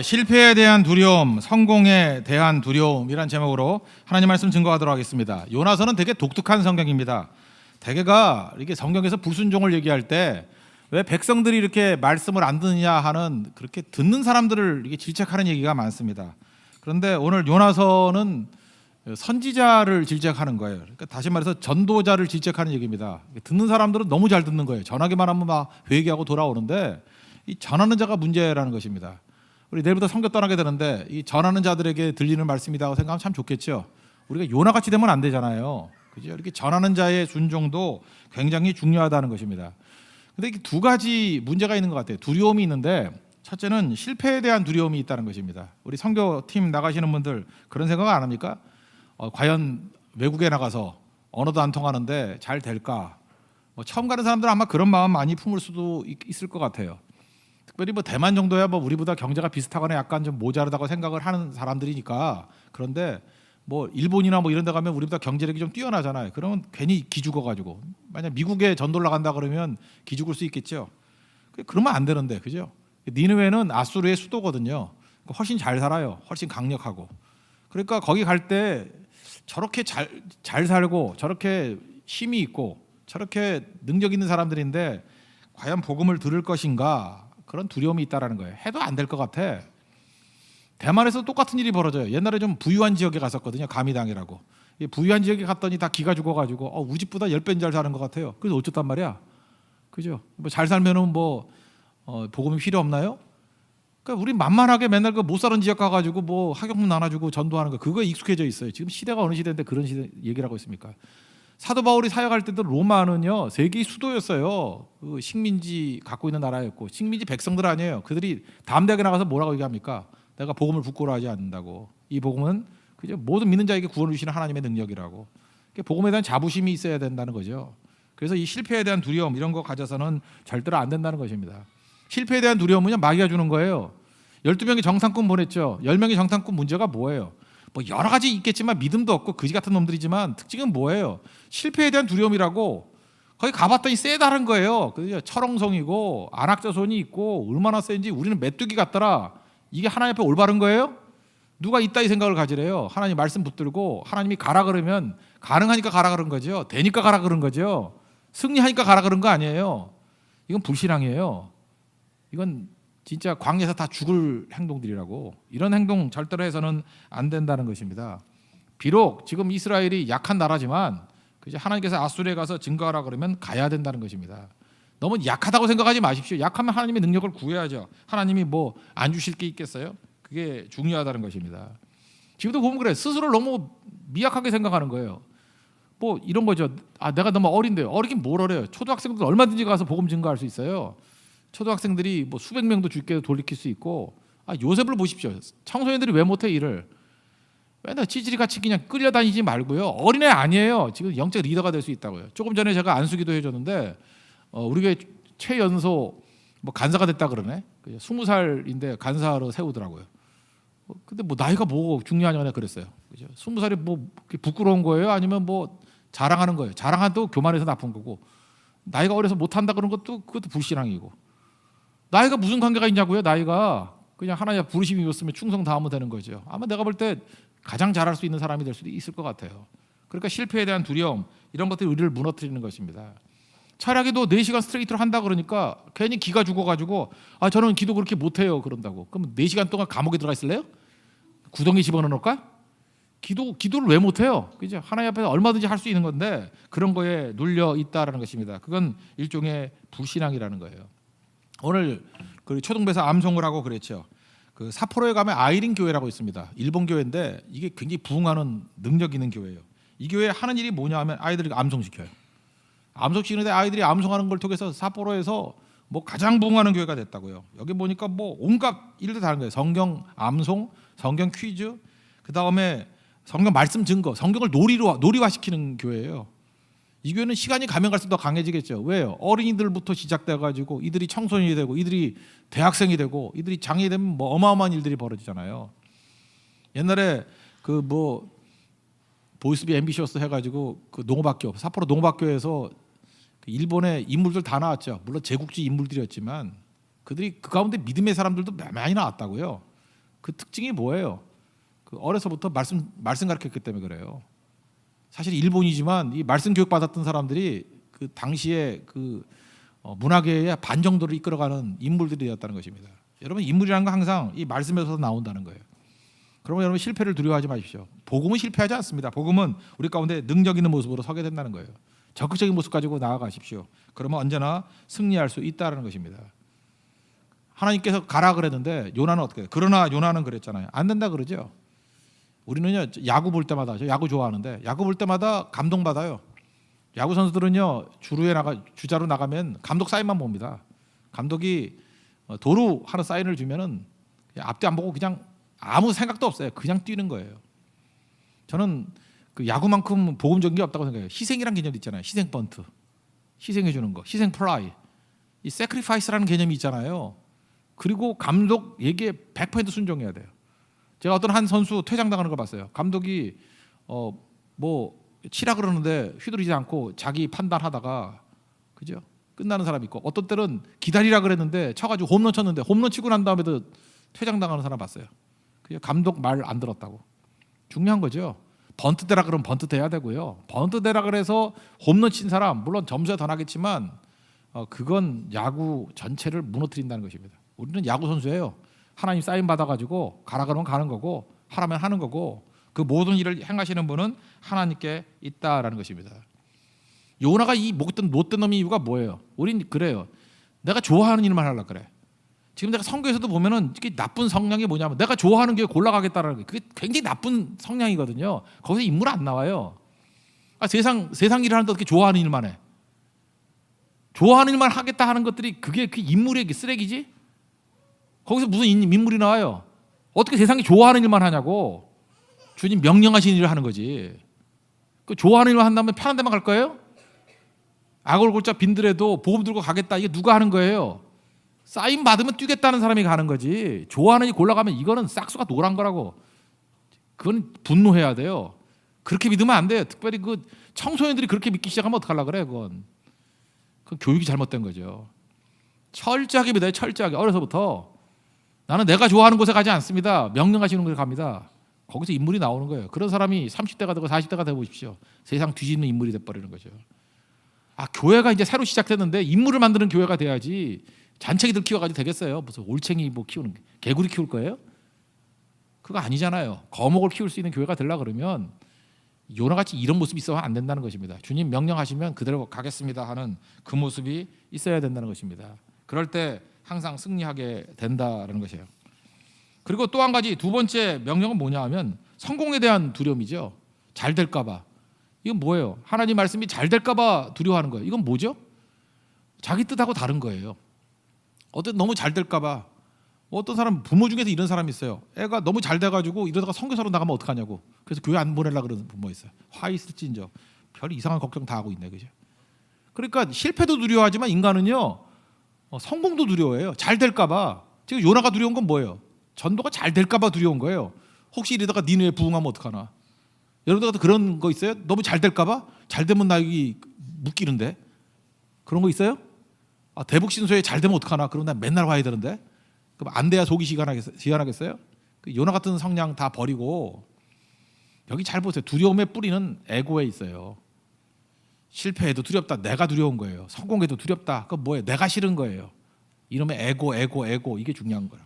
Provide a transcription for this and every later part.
실패에 대한 두려움, 성공에 대한 두려움이란 제목으로 하나님 말씀 증거하도록 하겠습니다. 요나서는 되게 독특한 성경입니다. 대개가 이렇게 성경에서 불순종을 얘기할 때 왜 백성들이 이렇게 말씀을 안 듣느냐 하는 그렇게 듣는 사람들을 이렇게 질책하는 얘기가 많습니다. 그런데 오늘 요나서는 선지자를 질책하는 거예요. 그러니까 다시 말해서 전도자를 질책하는 얘기입니다. 듣는 사람들은 너무 잘 듣는 거예요. 전하기만 하면 막 회개하고 돌아오는데 이 전하는 자가 문제라는 것입니다. 우리 내일부터 선교 떠나게 되는데 이 전하는 자들에게 들리는 말씀이라고 생각하면 참 좋겠죠. 우리가 요나같이 되면 안 되잖아요. 그죠? 이렇게 전하는 자의 순종도 굉장히 중요하다는 것입니다. 근데 이게 두 가지 문제가 있는 것 같아요. 두려움이 있는데 첫째는 실패에 대한 두려움이 있다는 것입니다. 우리 선교팀 나가시는 분들 그런 생각 안 합니까? 과연 외국에 나가서 언어도 안 통하는데 잘 될까? 처음 가는 사람들은 아마 그런 마음 많이 품을 수도 있을 것 같아요. 특별히 대만 정도야 우리보다 경제가 비슷하거나 약간 좀 모자르다고 생각을 하는 사람들이니까. 그런데 일본이나 이런 데 가면 우리보다 경제력이 좀 뛰어나잖아요. 그러면 괜히 기죽어가지고 만약 미국에 전도를 나간다 그러면 기죽을 수 있겠죠. 그러면 안 되는데, 그죠? 니느웨는 아수르의 수도거든요. 훨씬 잘 살아요. 훨씬 강력하고. 그러니까 거기 갈 때 저렇게 잘 살고 저렇게 힘이 있고 저렇게 능력 있는 사람들인데 과연 복음을 들을 것인가, 그런 두려움이 있다라는 거예요. 해도 안 될 것 같아. 대만에서 똑같은 일이 벌어져요. 옛날에 좀 부유한 지역에 갔었거든요. 가미당이라고. 부유한 지역에 갔더니 다 기가 죽어가지고 우리 집보다 10배는 잘 사는 것 같아요. 그래서 어쨌단 말이야. 그죠? 잘 살면은 복음이 필요 없나요? 그러니까 우리 만만하게 맨날 못 사는 지역 가가지고 학용문 나눠주고 전도하는 거, 그거에 익숙해져 있어요. 지금 시대가 어느 시대인데 그런 시대 얘기를 하고 있습니까? 사도 바울이 사역할 때도 로마는요 세계의 수도였어요. 식민지 갖고 있는 나라였고, 식민지 백성들 아니에요. 그들이 다음 대학에 나가서 뭐라고 얘기합니까? 내가 복음을 부끄러워하지 않는다고. 이 복음은 그저 모든 믿는 자에게 구원을 주시는 하나님의 능력이라고. 복음에 대한 자부심이 있어야 된다는 거죠. 그래서 이 실패에 대한 두려움 이런 거 가져서는 절대로 안 된다는 것입니다. 실패에 대한 두려움은 마귀가 주는 거예요. 12명이 정탐꾼 보냈죠. 10명이 정탐꾼 문제가 뭐예요? 여러 가지 있겠지만 믿음도 없고 거지 같은 놈들이지만 특징은 뭐예요? 실패에 대한 두려움이라고. 거기 가봤더니 세다는 거예요. 철옹성이고 안악자손이 있고 얼마나 센지 우리는 메뚜기 같더라. 이게 하나님 앞에 올바른 거예요? 누가 이따위 생각을 가지래요? 하나님 말씀 붙들고 하나님이 가라 그러면 가능하니까 가라 그런 거죠. 되니까 가라 그런 거죠. 승리하니까 가라 그런 거 아니에요. 이건 불신앙이에요. 이건 진짜 광야에서 다 죽을 행동들이라고. 이런 행동 절대로 해서는 안 된다는 것입니다. 비록 지금 이스라엘이 약한 나라지만 하나님께서 아수르에 가서 증거하라 그러면 가야 된다는 것입니다. 너무 약하다고 생각하지 마십시오. 약하면 하나님의 능력을 구해야죠. 하나님이 안 주실 게 있겠어요? 그게 중요하다는 것입니다. 지금도 보면 그래. 스스로를 너무 미약하게 생각하는 거예요. 이런 거죠. 내가 너무 어린데요. 어리긴 뭘 어려요. 초등학생들 얼마든지 가서 복음 증거할 수 있어요. 초등학생들이 수백 명도 주께 돌이킬 수 있고. 요셉을 보십시오. 청소년들이 왜 못해 일을? 맨날 찌질이같이 그냥 끌려다니지 말고요. 어린애 아니에요. 지금 영적 리더가 될 수 있다고요. 조금 전에 제가 안수기도 해줬는데 우리 교회 최연소 간사가 됐다 그러네. 20살인데 간사로 세우더라고요. 근데 나이가 중요하냐 그랬어요. 그죠? 20살이 부끄러운 거예요? 아니면 자랑하는 거예요? 자랑도 교만해서 나쁜 거고, 나이가 어려서 못한다 그런 것도 그것도 불신앙이고. 나이가 무슨 관계가 있냐고요? 나이가 그냥 하나님 부르심이었으면 충성 다하면 되는 거죠. 아마 내가 볼 때 가장 잘할 수 있는 사람이 될 수도 있을 것 같아요. 그러니까 실패에 대한 두려움 이런 것들이 우리를 무너뜨리는 것입니다. 차라리도 4시간 스트레이트로 한다 그러니까 괜히 기가 죽어가지고 저는 기도 그렇게 못해요 그런다고. 그럼 4시간 동안 감옥에 들어가 있을래요? 구덩이 집어넣어 놓을까? 기도를 왜 못해요? 그죠? 하나님 앞에서 얼마든지 할 수 있는 건데 그런 거에 눌려 있다라는 것입니다. 그건 일종의 불신앙이라는 거예요. 오늘 초등배사 암송을 하고 그랬죠. 사포로에 가면 아이린 교회라고 있습니다. 일본 교회인데 이게 굉장히 부흥하는 능력 있는 교회예요. 이 교회 하는 일이 뭐냐 하면 아이들을 암송시켜요. 암송시키는데 아이들이 암송하는 걸 통해서 삿포로에서 가장 부흥하는 교회가 됐다고요. 여기 보니까 온갖 일들 다른 거예요. 성경 암송, 성경 퀴즈, 그 다음에 성경 말씀 증거, 성경을 놀이화시키는 교회예요. 이 교회는 시간이 가면 갈수록 더 강해지겠죠. 왜요? 어린이들부터 시작돼가지고 이들이 청소년이 되고 이들이 대학생이 되고 이들이 장애이 되면 어마어마한 일들이 벌어지잖아요. 옛날에 보이스비 앰비셔스 해가지고 농업학교, 삿포로 농업학교에서 일본의 인물들 다 나왔죠. 물론 제국지 인물들이었지만 그들이 그 가운데 믿음의 사람들도 많이 나왔다고요. 그 특징이 뭐예요? 그 어려서부터 말씀 가르쳤기 때문에 그래요. 사실 일본이지만 이 말씀 교육 받았던 사람들이 그 당시에 그 문화계의 반 정도를 이끌어가는 인물들이었다는 것입니다. 여러분 인물이라는 건 항상 이 말씀에서 나온다는 거예요. 그러면 여러분 실패를 두려워하지 마십시오. 복음은 실패하지 않습니다. 복음은 우리 가운데 능력 있는 모습으로 서게 된다는 거예요. 적극적인 모습 가지고 나아가십시오. 그러면 언제나 승리할 수 있다는 것입니다. 하나님께서 가라 그랬는데 요나는 어떻게 해요? 그러나 요나는 그랬잖아요. 안 된다 그러죠. 우리는요 야구 볼 때마다, 저 야구 좋아하는데 야구 볼 때마다 감동받아요. 야구 선수들은요 주자로 나가면 감독 사인만 봅니다. 감독이 도루 하는 사인을 주면은 앞뒤 안 보고 그냥 아무 생각도 없어요. 그냥 뛰는 거예요. 저는 그 야구만큼 복음적인 게 없다고 생각해요. 희생이란 개념 있잖아요. 희생 번트, 희생해 주는 거, 희생 플라이, 이 세크리파이스라는 개념이 있잖아요. 그리고 감독 얘기에 100% 순종해야 돼요. 제가 어떤 한 선수 퇴장당하는 걸 봤어요. 감독이 뭐 치라 그러는데 휘두르지 않고 자기 판단하다가 그죠? 끝나는 사람이 있고 어떤 때는 기다리라 그랬는데 쳐가지고 홈런 쳤는데 홈런 치고 난 다음에도 퇴장당하는 사람 봤어요. 그죠? 감독 말 안 들었다고. 중요한 거죠. 번트 대라 그러면 번트 대야 되고요. 번트 대라 그래서 홈런 친 사람 물론 점수에 더 나겠지만 그건 야구 전체를 무너뜨린다는 것입니다. 우리는 야구 선수예요. 하나님 사인 받아가지고 가라 그러면 가는 거고 하라면 하는 거고 그 모든 일을 행하시는 분은 하나님께 있다라는 것입니다. 요나가 이 못된 놈의 이유가 뭐예요? 우린 그래요. 내가 좋아하는 일만 하려고 그래. 지금 내가 성경에서도 보면은 이게 나쁜 성향이 뭐냐면 내가 좋아하는 게 골라가겠다라는 게 그게 굉장히 나쁜 성향이거든요. 거기서 인물 안 나와요. 세상 일을 하는데 어떻게 좋아하는 일만 해? 좋아하는 일만 하겠다 하는 것들이 그게 그 인물의 쓰레기지? 거기서 무슨 인물이 나와요? 어떻게 세상이 좋아하는 일만 하냐고. 주님 명령하신 일을 하는 거지. 그 좋아하는 일만 한다면 편한 데만 갈 거예요? 악을 골자 빈들에도 보험 들고 가겠다. 이게 누가 하는 거예요? 사인 받으면 뛰겠다는 사람이 가는 거지. 좋아하는 일 골라가면 이거는 싹수가 노란 거라고. 그건 분노해야 돼요. 그렇게 믿으면 안 돼요. 특별히 그 청소년들이 그렇게 믿기 시작하면 어떡하려고 그래. 그건 교육이 잘못된 거죠. 철저하게 믿어요. 철저하게 어려서부터. 나는 내가 좋아하는 곳에 가지 않습니다. 명령하시는 곳에 갑니다. 거기서 인물이 나오는 거예요. 그런 사람이 30대가 되고 40대가 되고 보십시오. 세상 뒤집는 인물이 돼버리는 거죠. 교회가 이제 새로 시작됐는데 인물을 만드는 교회가 돼야지 잔챙이들 키워가지고 되겠어요. 무슨 올챙이 뭐 키우는 개구리 키울 거예요? 그거 아니잖아요. 거목을 키울 수 있는 교회가 되려고 그러면 요나같이 이런 모습이 있어야 안 된다는 것입니다. 주님 명령하시면 그대로 가겠습니다 하는 그 모습이 있어야 된다는 것입니다. 그럴 때 항상 승리하게 된다는 것이에요. 그리고 또 한 가지 두 번째 명령은 뭐냐 하면 성공에 대한 두려움이죠. 잘 될까 봐. 이건 뭐예요? 하나님 말씀이 잘 될까 봐 두려워하는 거예요. 이건 뭐죠? 자기 뜻하고 다른 거예요. 어떤 너무 잘 될까 봐. 어떤 사람 부모 중에서 이런 사람이 있어요. 애가 너무 잘 돼가지고 이러다가 선교사로 나가면 어떡하냐고. 그래서 교회 안 보내려고 그러는 부모 있어요. 화 있을진저. 별 이상한 걱정 다 하고 있네. 그죠? 그러니까 실패도 두려워하지만 인간은요. 성공도 두려워해요. 잘 될까 봐. 지금 요나가 두려운 건 뭐예요? 전도가 잘 될까 봐 두려운 거예요. 혹시 이러다가 니네에 부응하면 어떡하나. 여러분들도 그런 거 있어요? 너무 잘 될까 봐? 잘 되면 나 여기 묶이는데. 그런 거 있어요? 대북 신소에 잘 되면 어떡하나. 그럼 나 맨날 와야 되는데. 그럼 안 돼야 속이 시원하겠어요? 요나 같은 성향 다 버리고 여기 잘 보세요. 두려움의 뿌리는 에고에 있어요. 실패해도 두렵다. 내가 두려운 거예요. 성공해도 두렵다. 그건 뭐예요? 내가 싫은 거예요. 이놈의 에고 이게 중요한 거예요.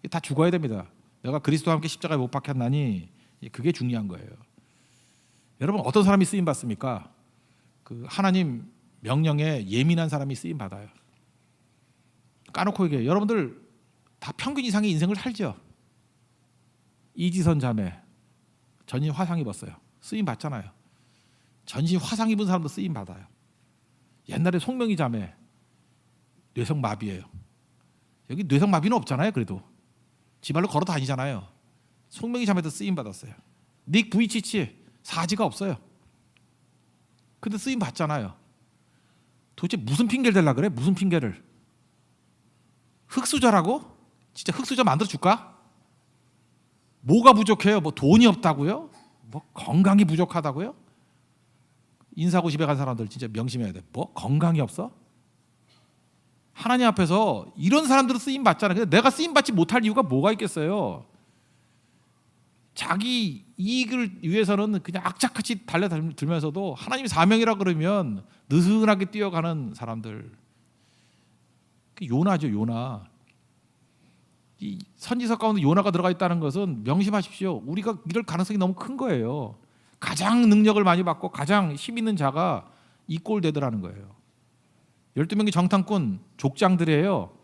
이게 다 죽어야 됩니다. 내가 그리스도와 함께 십자가에 못 박혔나니 그게 중요한 거예요. 여러분 어떤 사람이 쓰임 받습니까? 그 하나님 명령에 예민한 사람이 쓰임 받아요. 까놓고 얘기해요. 여러분들 다 평균 이상의 인생을 살죠. 이지선 자매 전신 화상 입었어요. 쓰임 받잖아요. 전신 화상 입은 사람도 쓰임 받아요. 옛날에 송명희 자매 뇌성 마비예요. 여기 뇌성 마비는 없잖아요. 그래도 지발로 걸어 다니잖아요. 송명희 자매도 쓰임 받았어요. 닉 부이치치 사지가 없어요. 근데 쓰임 받잖아요. 도대체 무슨 핑계를 대려고 그래? 무슨 핑계를? 흑수저라고? 진짜 흑수저 만들어 줄까? 뭐가 부족해요? 뭐 돈이 없다고요? 뭐 건강이 부족하다고요? 인사고 집에 간 사람들 진짜 명심해야 돼. 뭐 건강이 없어? 하나님 앞에서 이런 사람들은 쓰임 받잖아요. 근데 내가 쓰임 받지 못할 이유가 뭐가 있겠어요? 자기 이익을 위해서는 그냥 악착같이 달려들면서도 하나님이 사명이라 그러면 느슨하게 뛰어가는 사람들. 요나죠, 요나. 이 선지서 가운데 요나가 들어가 있다는 것은 명심하십시오. 우리가 이럴 가능성이 너무 큰 거예요. 가장 능력을 많이 받고 가장 힘 있는 자가 이 꼴 되더라는 거예요. 12명의 정탐꾼 족장들이에요.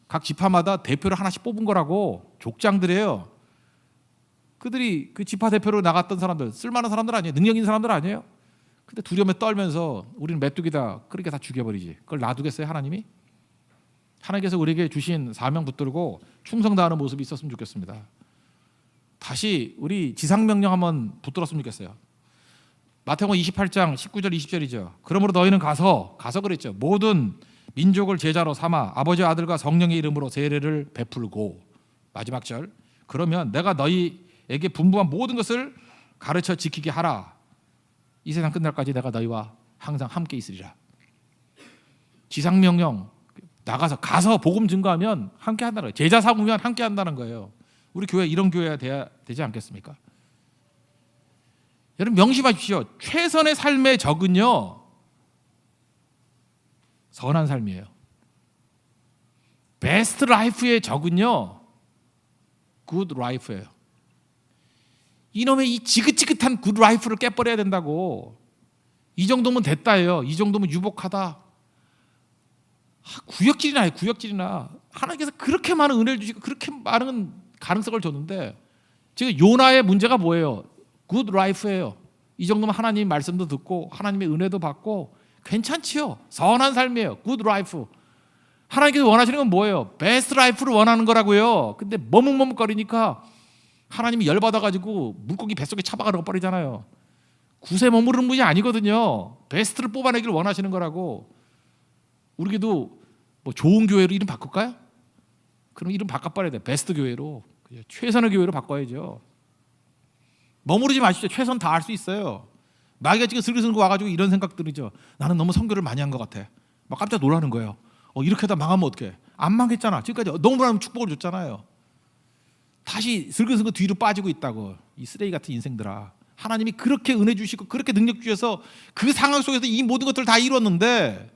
각 지파마다 대표를 하나씩 뽑은 거라고. 족장들이에요. 그들이 그 지파 대표로 나갔던 사람들, 쓸만한 사람들 아니에요. 능력 있는 사람들 아니에요. 근데 두려움에 떨면서 우리는 메뚜기다, 그렇게 다 죽여버리지. 그걸 놔두겠어요, 하나님이? 하나님께서 우리에게 주신 사명 붙들고 충성 다하는 모습이 있었으면 좋겠습니다. 다시 우리 지상명령 한번 붙들었으면 좋겠어요. 마태복음 28장 19절 20절이죠. 그러므로 너희는 가서 그랬죠. 모든 민족을 제자로 삼아 아버지 아들과 성령의 이름으로 세례를 베풀고, 마지막 절, 그러면 내가 너희에게 분부한 모든 것을 가르쳐 지키게 하라. 이 세상 끝날까지 내가 너희와 항상 함께 있으리라. 지상명령, 가서 복음 증거하면 함께 한다는 거예요. 제자 삼으면 함께 한다는 거예요. 우리 교회 이런 교회가 돼야 되지 않겠습니까? 여러분 명심하십시오. 최선의 삶의 적은요, 선한 삶이에요. 베스트 라이프의 적은요, 굿 라이프예요. 이놈의 이 지긋지긋한 굿 라이프를 깨버려야 된다고. 이 정도면 됐다예요. 이 정도면 유복하다. 구역질이나 해요. 구역질이나. 하나님께서 그렇게 많은 은혜를 주시고 그렇게 많은 가능성을 줬는데, 지금 요나의 문제가 뭐예요? 굿 라이프예요. 이 정도면 하나님 말씀도 듣고 하나님의 은혜도 받고 괜찮지요. 선한 삶이에요. 굿 라이프. 하나님께서 원하시는 건 뭐예요? 베스트 라이프를 원하는 거라고요. 근데 머뭇머뭇거리니까 하나님이 열받아가지고 물고기 뱃속에 처박아 버리잖아요. 굿에 머무르는 분이 아니거든요. 베스트를 뽑아내기를 원하시는 거라고. 우리도 뭐 좋은 교회로 이름 바꿀까요? 그럼 이름 바꿔버려야 돼. 베스트 교회로. 최선의 교회로 바꿔야죠. 머무르지 마십시오. 최선 다 할 수 있어요. 마귀가 지금 슬슬 와가지고 이런 생각 들이죠. 나는 너무 선교를 많이 한 것 같아. 막 깜짝 놀라는 거예요. 이렇게 하다 망하면 어떡해. 안 망했잖아. 지금까지 너무나 축복을 줬잖아요. 다시 슬슬 뒤로 빠지고 있다고. 이 쓰레기 같은 인생들아. 하나님이 그렇게 은혜 주시고 그렇게 능력 주셔서 그 상황 속에서 이 모든 것들을 다 이뤘는데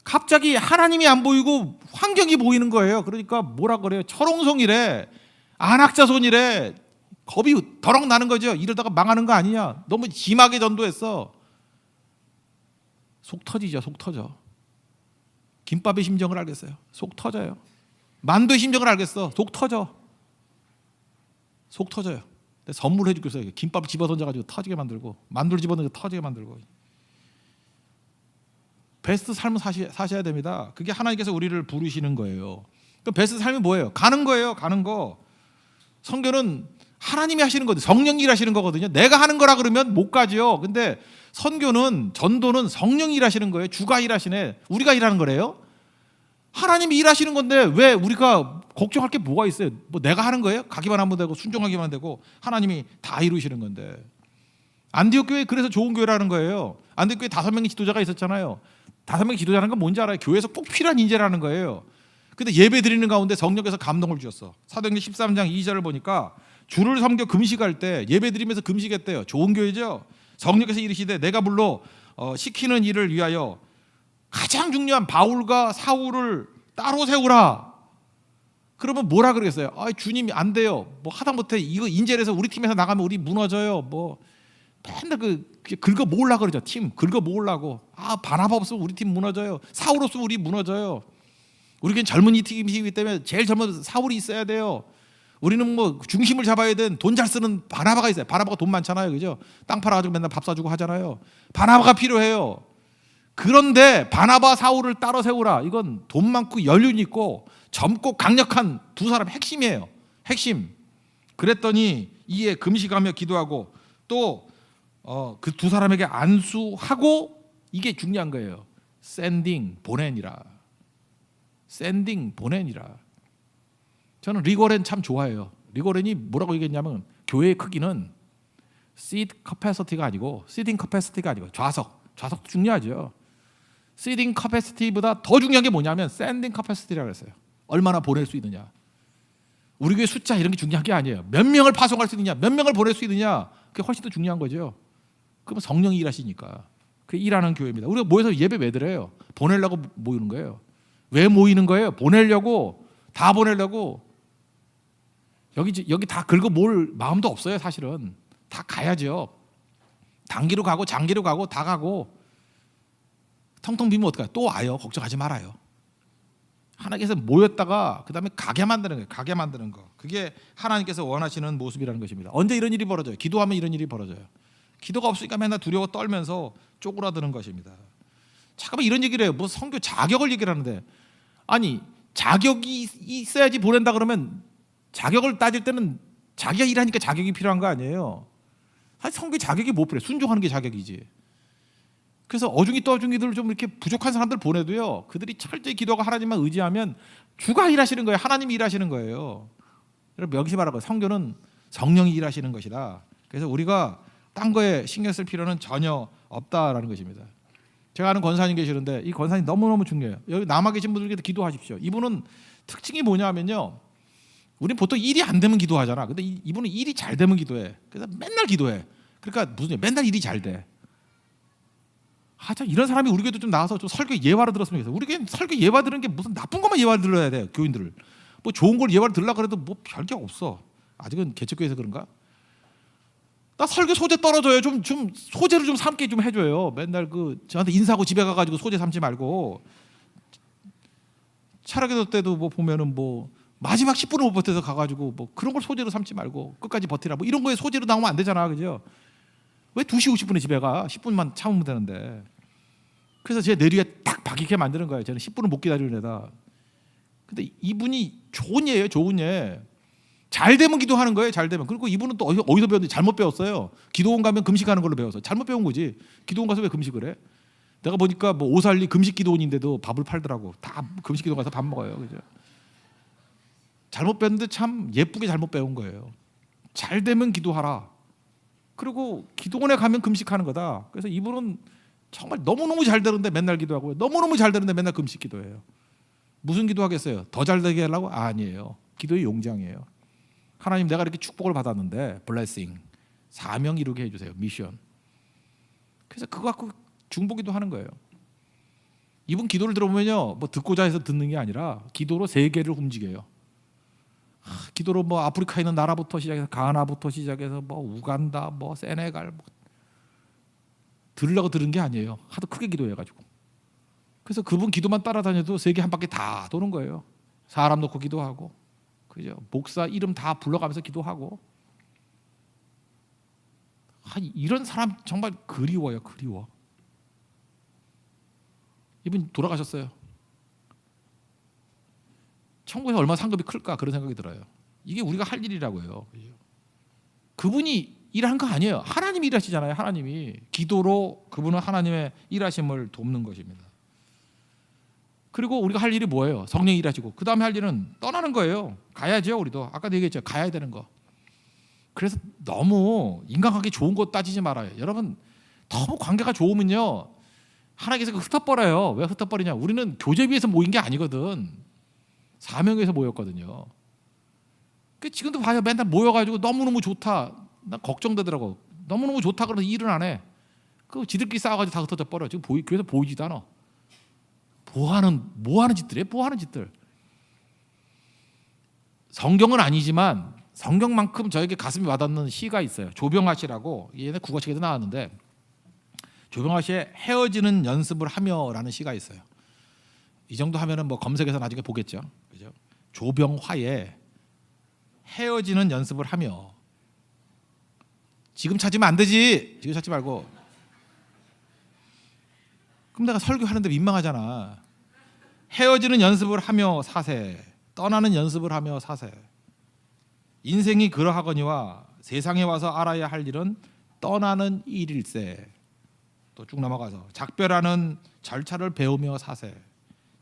갑자기 하나님이 안 보이고 환경이 보이는 거예요. 그러니까 뭐라 그래요? 철옹성이래. 안학자손이래. 겁이 더럭 나는 거죠. 이러다가 망하는 거 아니냐. 너무 심하게 전도했어. 속 터지죠. 속 터져. 김밥의 심정을 알겠어요. 속 터져요. 만두의 심정을 알겠어. 속 터져. 속 터져요. 선물해 주겠어요. 김밥을 집어 던져가지고 터지게 만들고, 만두를 집어 던져 터지게 만들고. 베스트 삶을 사셔야 됩니다. 그게 하나님께서 우리를 부르시는 거예요. 그럼 베스트 삶이 뭐예요? 가는 거예요. 가는 거. 선교는 하나님이 하시는 거거든요. 성령이 일하시는 거거든요. 내가 하는 거라 그러면 못 가죠. 근데 선교는, 전도는 성령이 일하시는 거예요. 주가 일하시네. 우리가 일하는 거래요. 하나님이 일하시는 건데 왜 우리가 걱정할 게 뭐가 있어요? 뭐 내가 하는 거예요? 가기만 하면 되고 순종하기만 되고 하나님이 다 이루시는 건데. 안디옥 교회 그래서 좋은 교회라는 거예요. 안디옥 교회 5명의 지도자가 있었잖아요. 5명의 지도자라는 건 뭔지 알아요? 교회에서 꼭 필요한 인재라는 거예요. 근데 예배 드리는 가운데 성령께서 감동을 주셨어. 사도행전 13장 2절을 보니까 주를 섬겨 금식할 때 예배 드리면서 금식했대요. 좋은 교회죠. 성령께서 이르시되 내가 불러 시키는 일을 위하여 가장 중요한 바울과 사울을 따로 세우라. 그러면 뭐라 그러겠어요? 주님이 안 돼요. 뭐 하다못해 이거 인재해서 우리 팀에서 나가면 우리 무너져요. 뭐 맨날 긁어 모으려고 그러죠. 팀 긁어 모으려고. 바나바 없으면 우리 팀 무너져요. 사울 없으면 우리 무너져요. 우리는 젊은이 팀이기 때문에 제일 젊은 사울이 있어야 돼요. 우리는 뭐 중심을 잡아야 된 돈 잘 쓰는 바나바가 있어요. 바나바가 돈 많잖아요. 그죠? 땅 팔아가지고 맨날 밥 사주고 하잖아요. 바나바가 필요해요. 그런데 바나바 사울을 따로 세우라. 이건 돈 많고 연륜 있고 젊고 강력한 두 사람 핵심이에요. 핵심. 그랬더니 이에 금식하며 기도하고 또 그 두 사람에게 안수하고, 이게 중요한 거예요. 샌딩 보낸이라. 샌딩 보낸이라. 저는 리고렌 참 좋아해요. 리고렌이 뭐라고 얘기했냐면 교회의 크기는 seat capacity가 아니고 seating capacity가 아니고 좌석도 중요하죠. seating capacity보다 더 중요한 게 뭐냐면 standing capacity라고 했어요. 얼마나 보낼 수 있느냐. 우리 교회 숫자 이런 게 중요한 게 아니에요. 몇 명을 파송할 수 있느냐, 몇 명을 보낼 수 있느냐, 그게 훨씬 더 중요한 거죠. 그러면 성령이 일하시니까. 그 일하는 교회입니다. 우리가 모여서 예배 왜 드려요? 보내려고 모이는 거예요. 왜 모이는 거예요? 보내려고, 다 보내려고. 여기 다 긁어 모을 마음도 없어요. 사실은 다 가야죠. 단기로 가고 장기로 가고 다 가고. 텅텅 비면 어떡해요? 또 와요. 걱정하지 말아요. 하나님께서 모였다가 그 다음에 가게 만드는 거예요. 가게 만드는 거. 그게 하나님께서 원하시는 모습이라는 것입니다. 언제 이런 일이 벌어져요? 기도하면 이런 일이 벌어져요. 기도가 없으니까 맨날 두려워 떨면서 쪼그라드는 것입니다. 잠깐만 이런 얘기를 해요. 뭐 선교 자격을 얘기를 하는데, 아니 자격이 있어야지 보낸다 그러면 자격을 따질 때는 자기가 일하니까 자격이 필요한 거 아니에요. 사실 선교 자격이 못 필요해. 순종하는 게 자격이지. 그래서 어중이 떠중이들 좀 이렇게 부족한 사람들 보내도요, 그들이 철저히 기도하고 하나님만 의지하면 주가 일하시는 거예요. 하나님이 일하시는 거예요. 여러분 명심하라고요. 선교는 성령이 일하시는 것이다. 그래서 우리가 딴 거에 신경 쓸 필요는 전혀 없다라는 것입니다. 제가 아는 권사님 계시는데 이 권사님 너무너무 중요해요. 여기 남아 계신 분들께도 기도하십시오. 이분은 특징이 뭐냐면요, 우리는 보통 일이 안 되면 기도하잖아. 근데 이분은 일이 잘 되면 기도해. 그래서 맨날 기도해. 그러니까 무슨 일? 맨날 일이 잘 돼. 참 이런 사람이 우리 교회도 좀 나와서 좀 설교 예화를 들었으면 좋겠어요. 우리 교회는 설교 예화 들은 게 무슨 나쁜 것만 예화를 들어야 돼. 교인들을 뭐 좋은 걸 예화를 들으려고 그래도 뭐 별게 없어. 아직은 개척교회에서 그런가? 나 설교 소재 떨어져요. 좀 소재를 좀 삼게 좀 해줘요. 맨날 그 저한테 인사하고 집에 가가지고 소재 삼지 말고. 철학기도 때도 뭐 보면은 뭐 마지막 10분을 못 버텨서 가가지고 뭐 그런 걸 소재로 삼지 말고 끝까지 버티라. 뭐 이런 거에 소재로 나오면 안 되잖아, 그죠? 왜 2시 50분에 집에 가? 10분만 참으면 되는데. 그래서 제 뇌리에 딱 박히게 만드는 거예요. 저는 10분을 못 기다리는 애다. 근데 이분이 좋은 예예요. 좋은 예. 잘 되면 기도하는 거예요. 잘 되면. 그리고 이분은 또 어디서 배웠는지 잘못 배웠어요. 기도원 가면 금식하는 걸로 배웠어. 잘못 배운 거지. 기도원 가서 왜 금식을 해? 내가 보니까 뭐 오살리 금식 기도원인데도 밥을 팔더라고. 다 금식 기도원 가서 밥 먹어요. 그죠? 잘못 배웠는데 참 예쁘게 잘못 배운 거예요. 잘 되면 기도하라. 그리고 기도원에 가면 금식하는 거다. 그래서 이분은 정말 너무너무 잘 되는데 맨날 기도하고요. 너무너무 잘 되는데 맨날 금식 기도해요. 무슨 기도하겠어요? 더 잘 되게 하려고? 아니에요. 기도의 용장이에요. 하나님, 내가 이렇게 축복을 받았는데 블레싱, 사명 이루게 해주세요. 미션. 그래서 그거 갖고 중보기도 하는 거예요. 이분 기도를 들어보면요, 뭐 듣고자 해서 듣는 게 아니라 기도로 세계를 움직여요. 기도로 뭐 아프리카에 있는 나라부터 시작해서 가나부터 시작해서 뭐 우간다, 뭐 세네갈, 뭐 들으려고 들은 게 아니에요. 하도 크게 기도해가지고. 그래서 그분 기도만 따라다녀도 세계 한 바퀴 다 도는 거예요. 사람 놓고 기도하고, 그죠? 목사 이름 다 불러가면서 기도하고. 이런 사람 정말 그리워요. 그리워. 이분 돌아가셨어요. 천국에서 얼마나 상급이 클까 그런 생각이 들어요. 이게 우리가 할 일이라고요. 그분이 일한 거 아니에요. 하나님이 일하시잖아요. 하나님이 기도로 그분은 하나님의 일하심을 돕는 것입니다. 그리고 우리가 할 일이 뭐예요? 성령이 일하시고 그 다음에 할 일은 떠나는 거예요. 가야죠. 우리도 아까도 얘기했죠. 가야 되는 거. 그래서 너무 인간관계 좋은 거 따지지 말아요. 여러분, 너무 관계가 좋으면요, 하나님께서 흩어버려요. 왜 흩어버리냐? 우리는 교제 위에서 모인 게 아니거든. 사명 위에서 모였거든요. 지금도 봐요. 맨날 모여가지고 너무너무 좋다. 난 걱정되더라고. 너무너무 좋다 그러면서 일은 안 해. 지들끼리 싸워가지고 다 흩어져 버려. 지금 교회에서 보이지도 않아. 뭐 하는 짓들이에요? 뭐 하는 짓들. 성경은 아니지만 성경만큼 저에게 가슴이 와닿는 시가 있어요. 조병아 씨라고, 얘네 국어책에도 나왔는데, 조병아 씨의 헤어지는 연습을 하며라는 시가 있어요. 이 정도 하면은 뭐 검색해서 나중에 보겠죠. 그죠? 조병화의 헤어지는 연습을 하며. 지금 찾으면 안 되지. 지금 찾지 말고. 그럼 내가 설교하는데 민망하잖아. 헤어지는 연습을 하며 사세. 떠나는 연습을 하며 사세. 인생이 그러하거니와 세상에 와서 알아야 할 일은 떠나는 일일세. 또 쭉 넘어가서 작별하는 절차를 배우며 사세.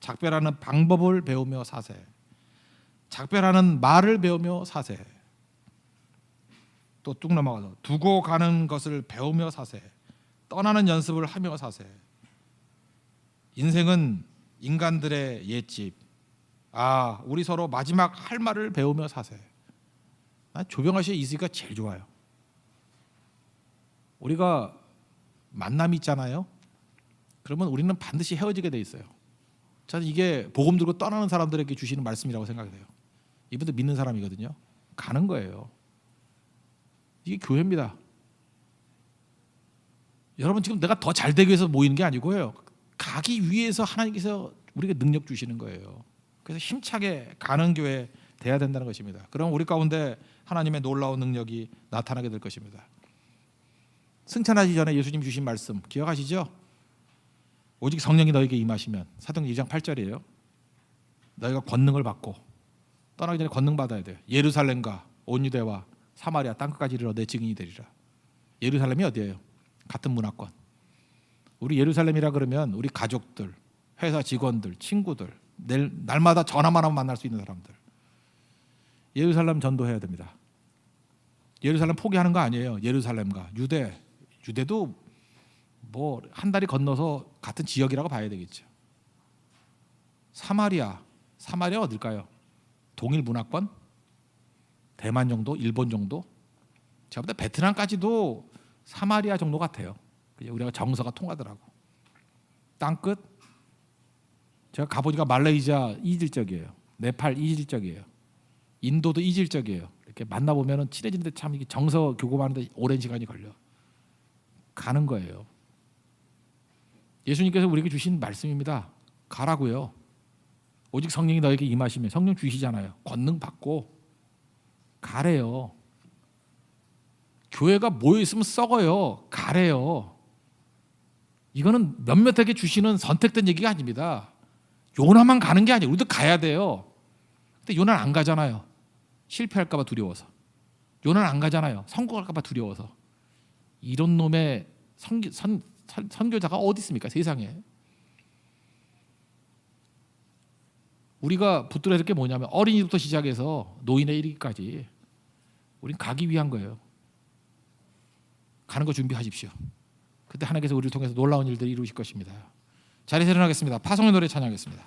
작별하는 방법을 배우며 사세. 작별하는 말을 배우며 사세. 또 쭉 넘어가서 두고 가는 것을 배우며 사세. 떠나는 연습을 하며 사세. 인생은 인간들의 옛집, 우리 서로 마지막 할 말을 배우며 사세. 난 조병아 씨의 이수가 제일 좋아요. 우리가 만남이 있잖아요. 그러면 우리는 반드시 헤어지게 돼 있어요. 저는 이게 복음 들고 떠나는 사람들에게 주시는 말씀이라고 생각해요. 이분들 믿는 사람이거든요. 가는 거예요. 이게 교회입니다. 여러분 지금 내가 더 잘 되기 위해서 모이는 게 아니고요. 가기 위해서 하나님께서 우리에게 능력 주시는 거예요. 그래서 힘차게 가는 교회 돼야 된다는 것입니다. 그럼 우리 가운데 하나님의 놀라운 능력이 나타나게 될 것입니다. 승천하기 전에 예수님 주신 말씀 기억하시죠? 오직 성령이 너에게 임하시면, 사도행전 2장 8절이에요. 너희가 권능을 받고, 떠나기 전에 권능 받아야 돼요. 예루살렘과 온 유대와 사마리아 땅끝까지 이르러 내 증인이 되리라. 예루살렘이 어디예요? 같은 문화권. 우리 예루살렘이라 그러면 우리 가족들, 회사 직원들, 친구들, 날마다 전화만 하면 만날 수 있는 사람들. 예루살렘 전도해야 됩니다. 예루살렘 포기하는 거 아니에요. 예루살렘과 유대도 뭐 한 다리 건너서 같은 지역이라고 봐야 되겠죠. 사마리아 어딜까요? 동일 문화권? 대만 정도? 일본 정도? 제가 볼 때 베트남까지도 사마리아 정도 같아요. 우리가 정서가 통하더라고. 땅끝? 제가 가보니까 말레이시아 이질적이에요. 네팔 이질적이에요. 인도도 이질적이에요. 이렇게 만나보면 친해지는데 참 이게 정서 교감하는데 오랜 시간이 걸려. 가는 거예요. 예수님께서 우리에게 주신 말씀입니다. 가라고요. 오직 성령이 너에게 임하시면, 성령 주시잖아요. 권능 받고 가래요. 교회가 모여 있으면 썩어요. 가래요. 이거는 몇몇에게 주시는 선택된 얘기가 아닙니다. 요나만 가는 게 아니에요. 우리도 가야 돼요. 근데 요나는 안 가잖아요. 실패할까 봐 두려워서. 요나는 안 가잖아요. 성공할까 봐 두려워서. 이런 놈의 선교자가 어디 있습니까? 세상에. 우리가 붙들어야 될 게 뭐냐면 어린이부터 시작해서 노인에 이르기까지 우린 가기 위한 거예요. 가는 거 준비하십시오. 그때 하나님께서 우리를 통해서 놀라운 일들을 이루실 것입니다. 자리에서 일어나겠습니다. 파송의 노래 찬양하겠습니다.